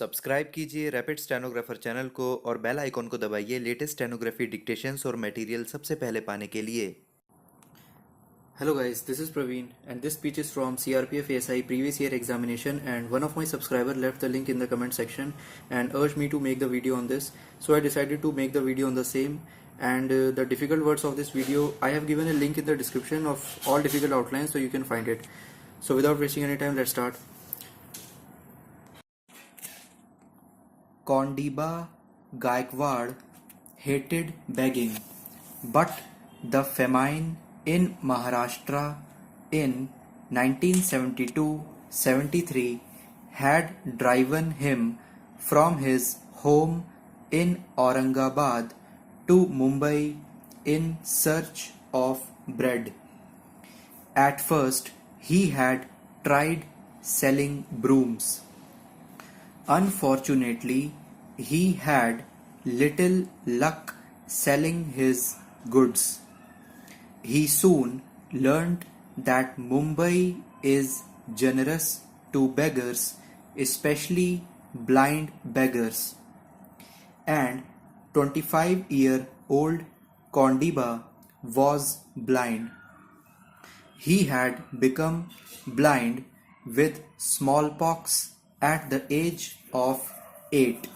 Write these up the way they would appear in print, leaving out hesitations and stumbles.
Subscribe कीजिए rapid stenographer channel को और बेल आइकॉन को दबाइए लेटेस्ट स्टेनोग्राफी डिक्टेशंस और मटेरियल सबसे पहले पाने के लिए। Hello guys, this is Praveen and this speech is from CRPF ASI previous year examination, and one of my subscriber left the link in the comment section and urged me to make the video on this. So I decided to make the video on the same, and the difficult words of this video I have given a link in the description of all difficult outlines so you can find it. So without wasting any time, let's start. Kondiba Gaikwad hated begging, but the famine in Maharashtra in 1972-73 had driven him from his home in Aurangabad to Mumbai in search of bread. At first, he had tried selling brooms. Unfortunately, he had little luck selling his goods. He soon learned that Mumbai is generous to beggars, especially blind beggars. And 25-year-old Kondiba was blind. He had become blind with smallpox at the age of 8.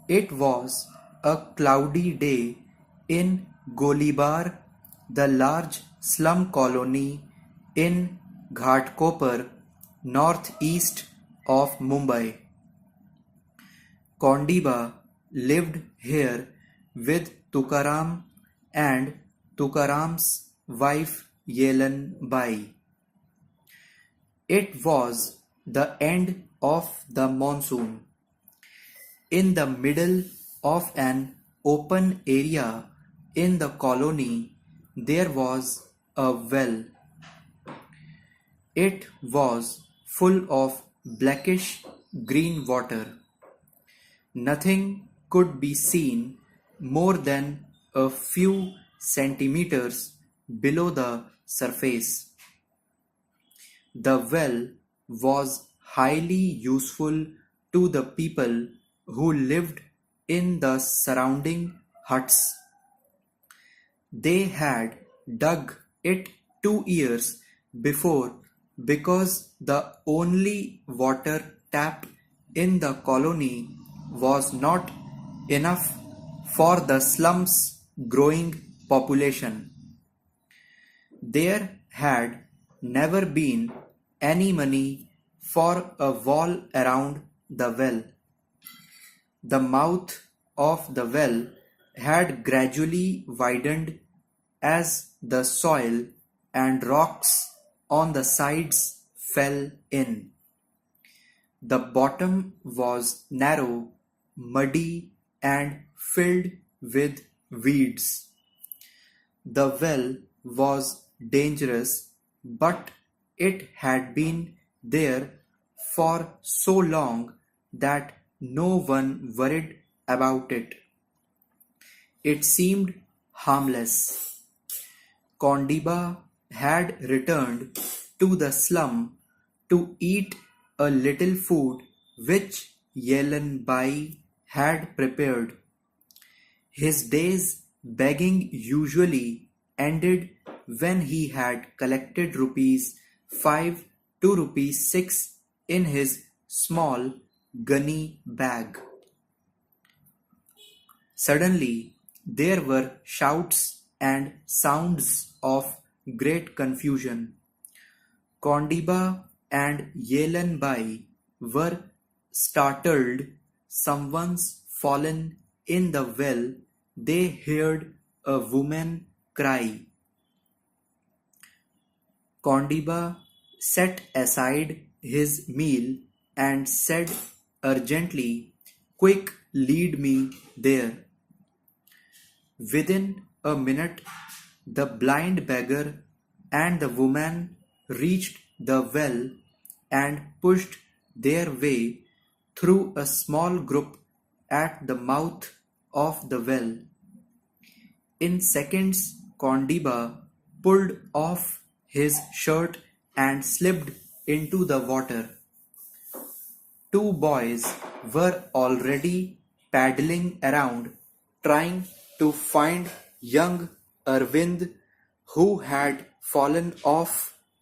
It was a cloudy day in Golibar, the large slum colony in Ghatkopar, northeast of Mumbai. Kondiba lived here with Tukaram and Tukaram's wife Yelan Bai. It was the end of the monsoon. In the middle of an open area in the colony, there was a well. It was full of blackish green water. Nothing could be seen more than a few centimeters below the surface. The well was highly useful to the people who lived in the surrounding huts. They had dug it 2 years before because the only water tap in the colony was not enough for the slum's growing population. There had never been any money for a wall around the well. The mouth of the well had gradually widened as the soil and rocks on the sides fell in. The bottom was narrow, muddy, and filled with weeds. The well was dangerous, but it had been there for so long that no one worried about it. It seemed harmless. Kondiba had returned to the slum to eat a little food which Yelan Bai had prepared. His days begging usually ended when he had collected rupees 5 to rupees 6 in his small gunny bag. Suddenly, there were shouts and sounds of great confusion. Kondiba and Yelan Bai were startled. Someone's fallen in the well. They heard a woman cry. Kondiba set aside his meal and said urgently, "Quick, lead me there." Within a minute, the blind beggar and the woman reached the well and pushed their way through a small group at the mouth of the well. In seconds, Kondiba pulled off his shirt and slipped into the water. two boys were already paddling around trying to find young Arvind, who had fallen off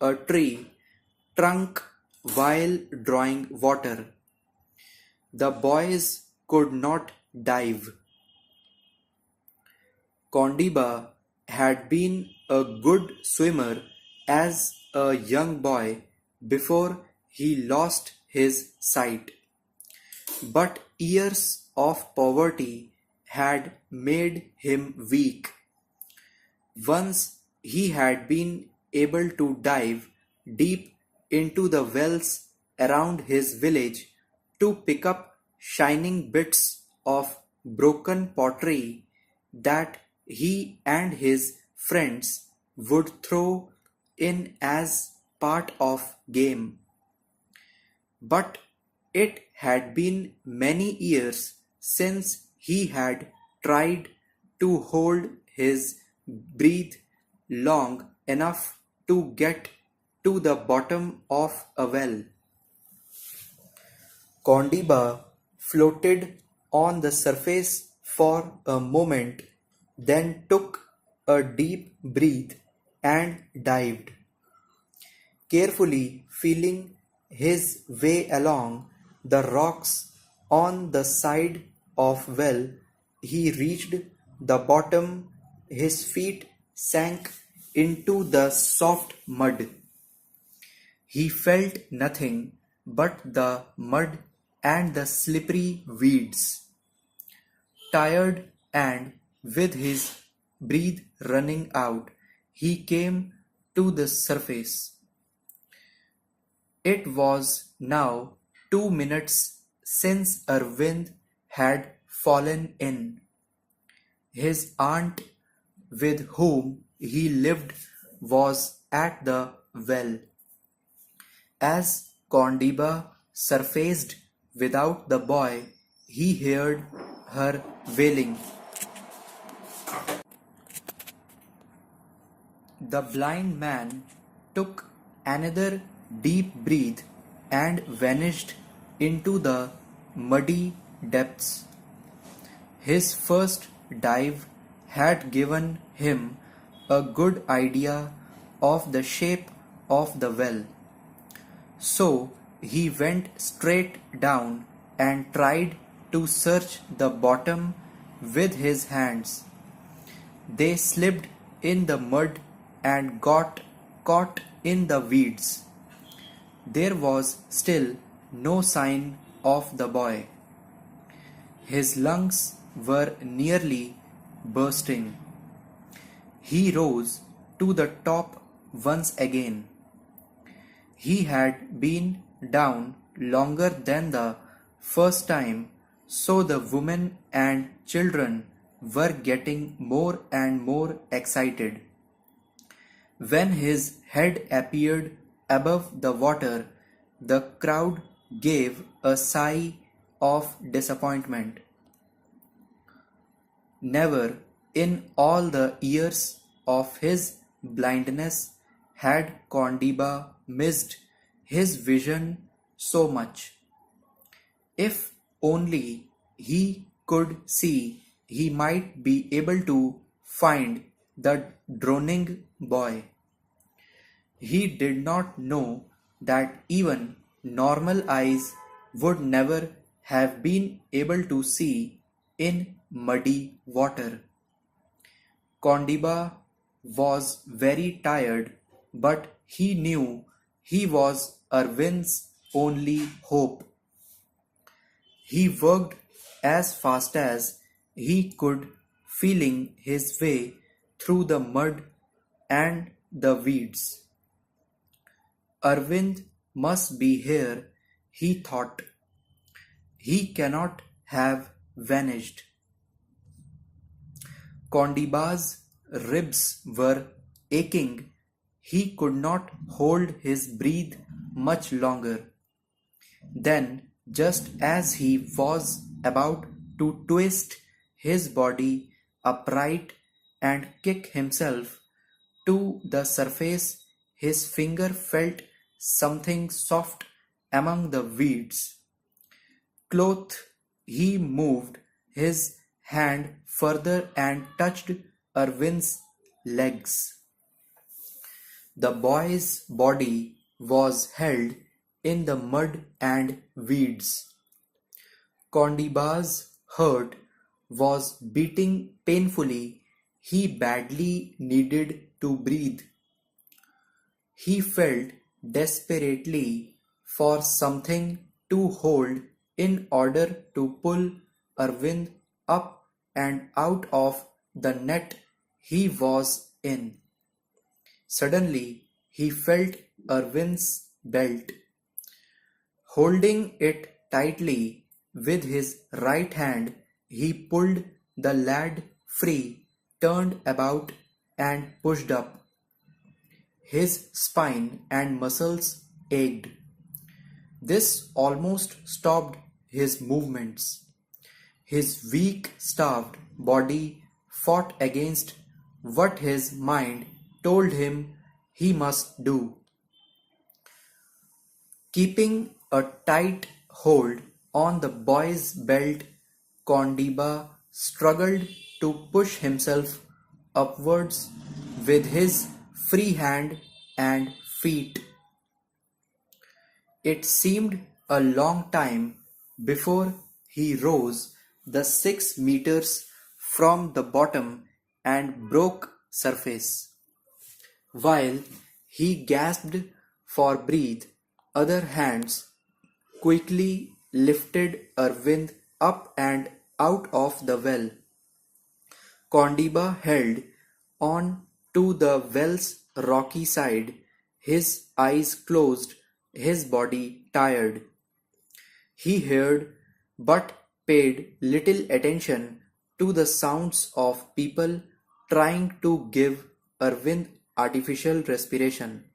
a tree trunk while drawing water. The boys could not dive. Kondiba had been a good swimmer as a young boy before he lost his sight. But years of poverty had made him weak. Once he had been able to dive deep into the wells around his village to pick up shining bits of broken pottery that he and his friends would throw in as part of game. But it had been many years since he had tried to hold his breath long enough to get to the bottom of a well. Kondiba floated on the surface for a moment, then took a deep breath and dived. Carefully feeling his way along the rocks on the side of well, he reached the bottom. His feet sank into the soft mud. He felt nothing but the mud and the slippery weeds. Tired and with his breath running out, he came to the surface. It was now 2 minutes since Arvind had fallen in. His aunt, with whom he lived, was at the well. As Kondiba surfaced without the boy, he heard her wailing. The blind man took another deep breath and vanished into the muddy depths. His first dive had given him a good idea of the shape of the well. So he went straight down and tried to search the bottom with his hands. They slipped in the mud and got caught in the weeds. There was still no sign of the boy. His lungs were nearly bursting. He rose to the top once again. He had been down longer than the first time, so the women and children were getting more and more excited. When his head appeared above the water, the crowd gave a sigh of disappointment. Never in all the years of his blindness had Kondiba missed his vision so much. If only he could see, he might be able to find the droning boy. He did not know that even normal eyes would never have been able to see in muddy water. Kondiba was very tired, but he knew he was Arvind's only hope. He worked as fast as he could, feeling his way through the mud and the weeds. Arvind must be here, he thought. He cannot have vanished. Kondiba's ribs were aching. He could not hold his breath much longer. Then, just as he was about to twist his body upright and kick himself to the surface, his finger felt something soft among the weeds. cloth, he moved his hand further and touched Arvind's legs. The boy's body was held in the mud and weeds. Kondiba's heart was beating painfully. He badly needed to breathe. He felt desperately for something to hold in order to pull Arvind up and out of the net he was in. Suddenly, he felt Arvind's belt. Holding it tightly with his right hand, he pulled the lad free, turned about, and pushed up. His spine and muscles ached. This almost stopped his movements. His weak, starved body fought against what his mind told him he must do. Keeping a tight hold on the boy's belt, Kondiba struggled to push himself upwards with his free hand and feet. It seemed a long time before he rose the 6 meters from the bottom and broke surface. While he gasped for breath, other hands quickly lifted Arvind up and out of the well. Kondiba held on to the well's rocky side, his eyes closed, his body tired. He heard but paid little attention to the sounds of people trying to give Arvind artificial respiration.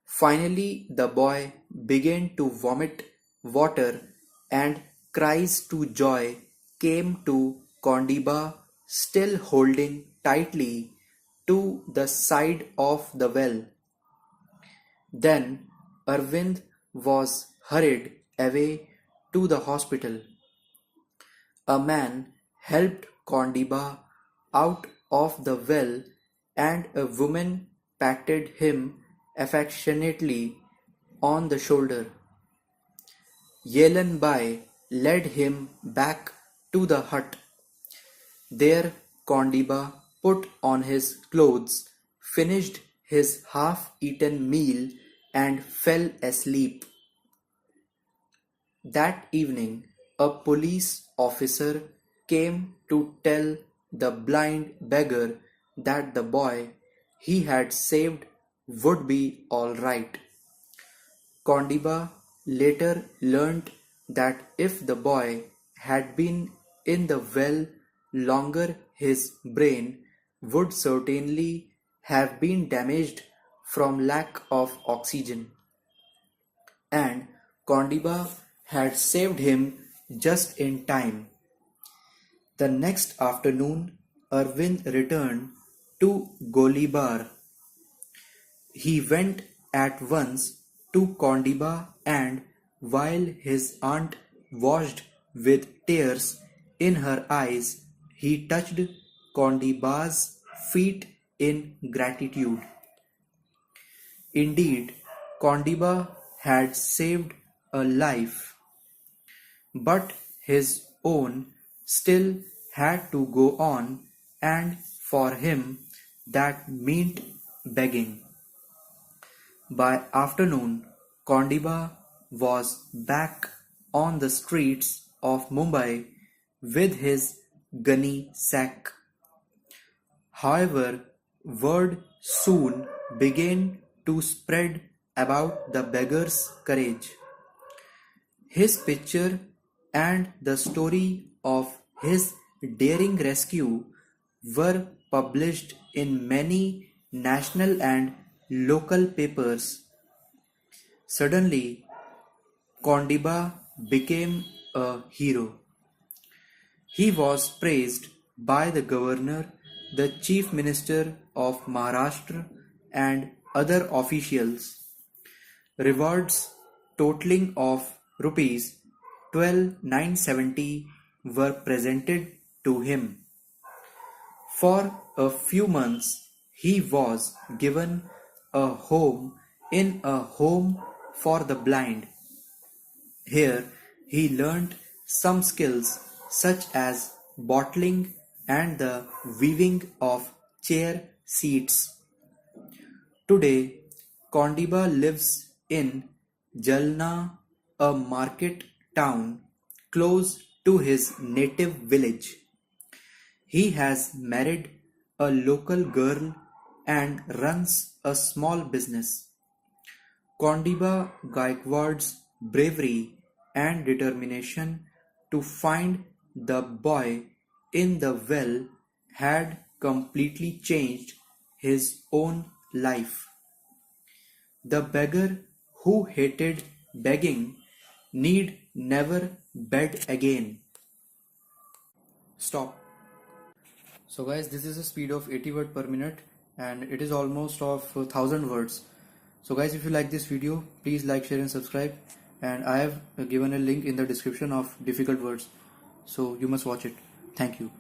Finally, the boy began to vomit water, and cries to joy came to Kondiba, still holding tightly to the side of the well. Then Arvind was hurried away to the hospital. A man helped Kondiba out of the well, and a woman patted him affectionately on the shoulder. Yelan Bai led him back to the hut. There Kondiba put on his clothes, finished his half-eaten meal, and fell asleep. That evening, a police officer came to tell the blind beggar that the boy he had saved would be all right. Kondiba later learnt that if the boy had been in the well longer, his brain would certainly have been damaged from lack of oxygen. And Kondiba had saved him just in time. The next afternoon, Arvind returned to Golibar. He went at once to Kondiba, and while his aunt washed with tears in her eyes, he touched Kondiba's feet in gratitude. Indeed, Kondiba had saved a life, but his own still had to go on, and for him that meant begging. By afternoon, Kondiba was back on the streets of Mumbai with his gunny sack. However, word soon began to spread about the beggar's courage. His picture and the story of his daring rescue were published in many national and local papers. Suddenly, Kondiba became a hero. He was praised by the governor, the chief minister of Maharashtra, and other officials. Rewards totaling of rupees 12,970 were presented to him. For a few months, he was given a home in a home for the blind. Here, he learnt some skills such as bottling and the weaving of chair seats. Today, Kondiba lives in Jalna, a market town close to his native village. He has married a local girl and runs a small business. Kondiba Gaikwad's bravery and determination to find the boy in the well had completely changed his own life. The beggar who hated begging need never beg again. Stop. So guys, this is a speed of 80 words per minute and it is almost of 1000 words. So guys, if you like this video, please like, share and subscribe, and I have given a link in the description of difficult words, so you must watch it. Thank you.